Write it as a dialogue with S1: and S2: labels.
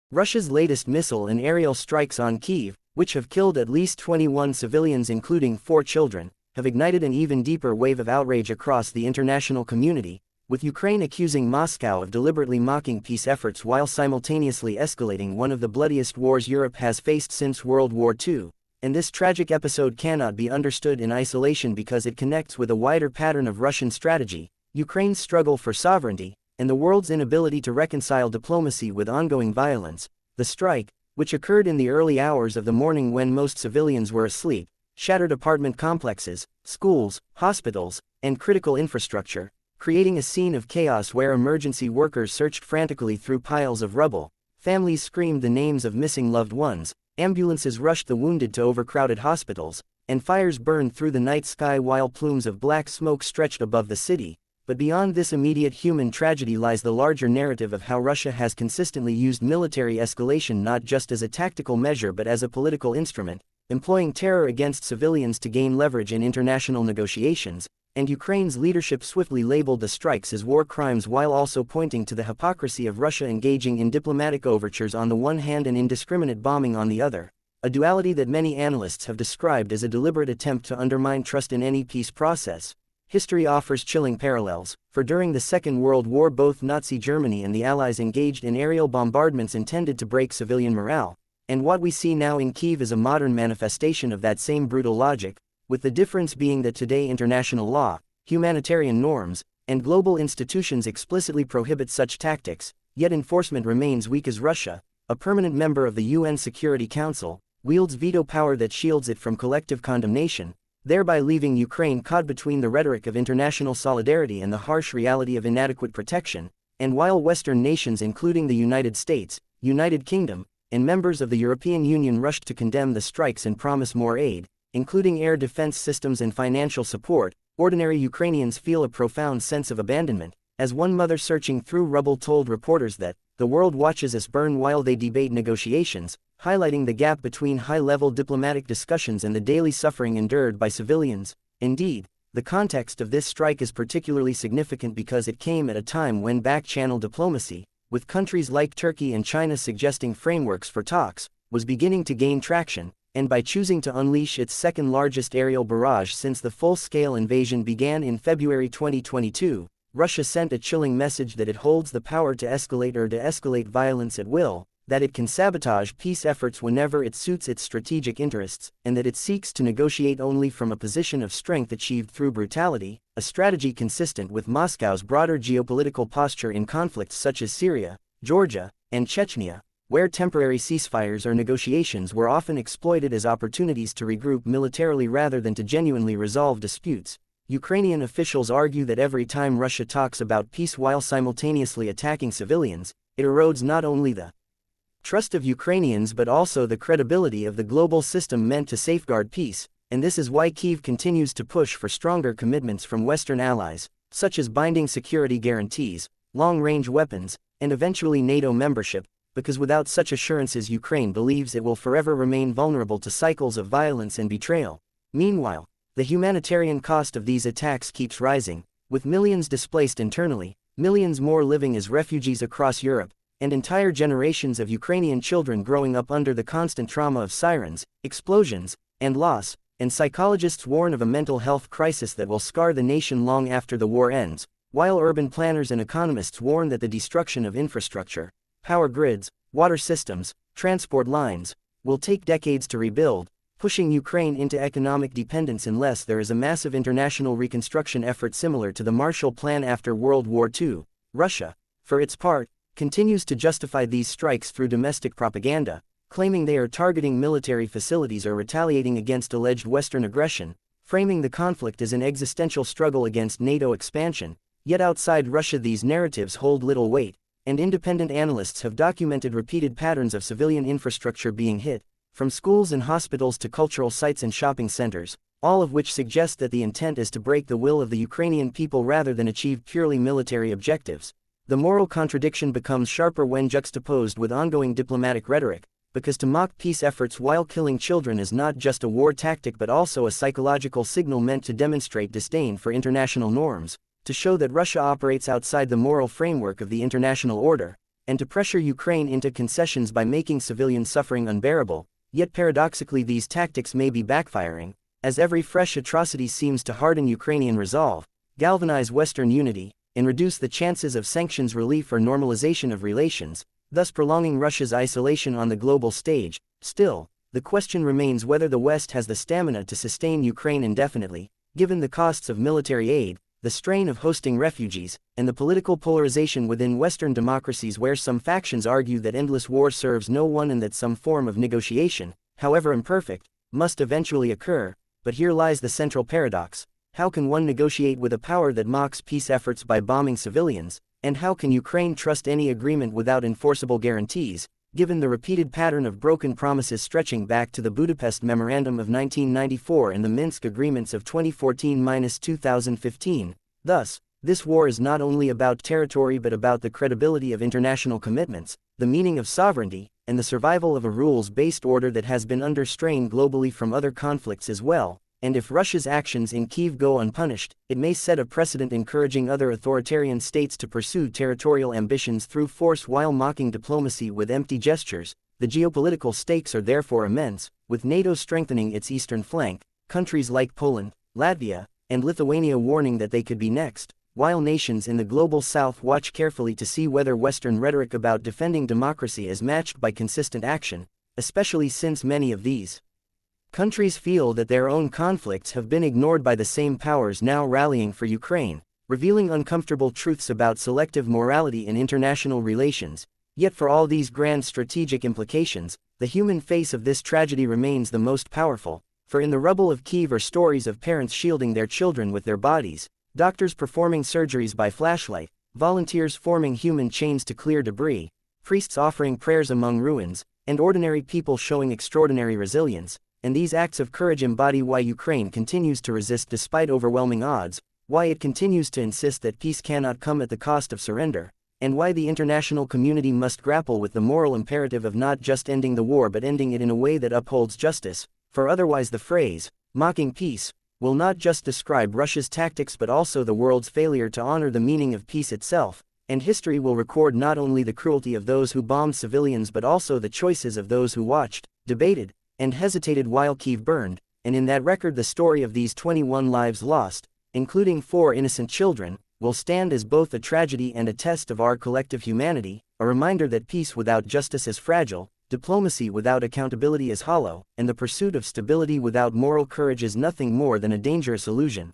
S1: Russia's latest missile and aerial strikes on Kyiv, which have killed at least 21 civilians including 4 children, have ignited an even deeper wave of outrage across the international community, with Ukraine accusing Moscow of deliberately mocking peace efforts while simultaneously escalating one of the bloodiest wars Europe has faced since World War II. And this tragic episode cannot be understood in isolation because it connects with a wider pattern of Russian strategy, Ukraine's struggle for sovereignty, and the world's inability to reconcile diplomacy with ongoing violence. The strike, which occurred in the early hours of the morning when most civilians were asleep, shattered apartment complexes, schools, hospitals, and critical infrastructure, creating a scene of chaos where emergency workers searched frantically through piles of rubble, families screamed the names of missing loved ones, ambulances rushed the wounded to overcrowded hospitals, and fires burned through the night sky while plumes of black smoke stretched above the city. But beyond this immediate human tragedy lies the larger narrative of how Russia has consistently used military escalation not just as a tactical measure but as a political instrument, employing terror against civilians to gain leverage in international negotiations, and Ukraine's leadership swiftly labeled the strikes as war crimes while also pointing to the hypocrisy of Russia engaging in diplomatic overtures on the one hand and indiscriminate bombing on the other, a duality that many analysts have described as a deliberate attempt to undermine trust in any peace process. History offers chilling parallels, for during the Second World War both Nazi Germany and the Allies engaged in aerial bombardments intended to break civilian morale, and what we see now in Kyiv is a modern manifestation of that same brutal logic, with the difference being that today international law, humanitarian norms, and global institutions explicitly prohibit such tactics, yet enforcement remains weak as Russia, a permanent member of the UN Security Council, wields veto power that shields it from collective condemnation, thereby leaving Ukraine caught between the rhetoric of international solidarity and the harsh reality of inadequate protection. And while Western nations including the United States, United Kingdom, and members of the European Union rushed to condemn the strikes and promise more aid, including air defense systems and financial support, ordinary Ukrainians feel a profound sense of abandonment, as one mother searching through rubble told reporters that, "The world watches us burn while they debate negotiations," highlighting the gap between high-level diplomatic discussions and the daily suffering endured by civilians. Indeed, the context of this strike is particularly significant because it came at a time when back-channel diplomacy, with countries like Turkey and China suggesting frameworks for talks, was beginning to gain traction, and by choosing to unleash its second-largest aerial barrage since the full-scale invasion began in February 2022, Russia sent a chilling message that it holds the power to escalate or de-escalate violence at will, that it can sabotage peace efforts whenever it suits its strategic interests, and that it seeks to negotiate only from a position of strength achieved through brutality, a strategy consistent with Moscow's broader geopolitical posture in conflicts such as Syria, Georgia, and Chechnya, where temporary ceasefires or negotiations were often exploited as opportunities to regroup militarily rather than to genuinely resolve disputes. Ukrainian officials argue that every time Russia talks about peace while simultaneously attacking civilians, it erodes not only the trust of Ukrainians but also the credibility of the global system meant to safeguard peace, and this is why Kyiv continues to push for stronger commitments from Western allies, such as binding security guarantees, long-range weapons, and eventually NATO membership, because without such assurances Ukraine believes it will forever remain vulnerable to cycles of violence and betrayal. Meanwhile, the humanitarian cost of these attacks keeps rising, with millions displaced internally, millions more living as refugees across Europe, and entire generations of Ukrainian children growing up under the constant trauma of sirens, explosions, and loss, and psychologists warn of a mental health crisis that will scar the nation long after the war ends, while urban planners and economists warn that the destruction of infrastructure, power grids, water systems, transport lines, will take decades to rebuild, pushing Ukraine into economic dependence unless there is a massive international reconstruction effort similar to the Marshall Plan after World War II. Russia, for its part, continues to justify these strikes through domestic propaganda, claiming they are targeting military facilities or retaliating against alleged Western aggression, framing the conflict as an existential struggle against NATO expansion. Yet outside Russia these narratives hold little weight, and independent analysts have documented repeated patterns of civilian infrastructure being hit, from schools and hospitals to cultural sites and shopping centers, all of which suggest that the intent is to break the will of the Ukrainian people rather than achieve purely military objectives. The moral contradiction becomes sharper when juxtaposed with ongoing diplomatic rhetoric, because to mock peace efforts while killing children is not just a war tactic but also a psychological signal meant to demonstrate disdain for international norms, to show that Russia operates outside the moral framework of the international order. and to pressure Ukraine into concessions by making civilian suffering unbearable, yet paradoxically these tactics may be backfiring, as every fresh atrocity seems to harden Ukrainian resolve, galvanize Western unity, and reduce the chances of sanctions relief or normalization of relations, thus prolonging Russia's isolation on the global stage. Still, the question remains whether the West has the stamina to sustain Ukraine indefinitely, given the costs of military aid, the strain of hosting refugees, and the political polarization within Western democracies where some factions argue that endless war serves no one and that some form of negotiation, however imperfect, must eventually occur. But here lies the central paradox. How can one negotiate with a power that mocks peace efforts by bombing civilians, and how can Ukraine trust any agreement without enforceable guarantees, given the repeated pattern of broken promises stretching back to the Budapest Memorandum of 1994 and the Minsk Agreements of 2014-2015? Thus, this war is not only about territory but about the credibility of international commitments, the meaning of sovereignty, and the survival of a rules-based order that has been under strain globally from other conflicts as well. And if Russia's actions in Kyiv go unpunished, it may set a precedent encouraging other authoritarian states to pursue territorial ambitions through force while mocking diplomacy with empty gestures. The geopolitical stakes are therefore immense, with NATO strengthening its eastern flank, countries like Poland, Latvia, and Lithuania warning that they could be next, while nations in the global south watch carefully to see whether Western rhetoric about defending democracy is matched by consistent action, especially since many of these countries feel that their own conflicts have been ignored by the same powers now rallying for Ukraine, revealing uncomfortable truths about selective morality in international relations. Yet for all these grand strategic implications, the human face of this tragedy remains the most powerful, for in the rubble of Kyiv are stories of parents shielding their children with their bodies, doctors performing surgeries by flashlight, volunteers forming human chains to clear debris, priests offering prayers among ruins, and ordinary people showing extraordinary resilience. And these acts of courage embody why Ukraine continues to resist despite overwhelming odds, why it continues to insist that peace cannot come at the cost of surrender, and why the international community must grapple with the moral imperative of not just ending the war but ending it in a way that upholds justice, for otherwise the phrase, mocking peace, will not just describe Russia's tactics but also the world's failure to honor the meaning of peace itself, and history will record not only the cruelty of those who bombed civilians but also the choices of those who watched, debated, and hesitated while Kyiv burned, and in that record the story of these 21 lives lost, including 4 innocent children, will stand as both a tragedy and a test of our collective humanity, a reminder that peace without justice is fragile, diplomacy without accountability is hollow, and the pursuit of stability without moral courage is nothing more than a dangerous illusion.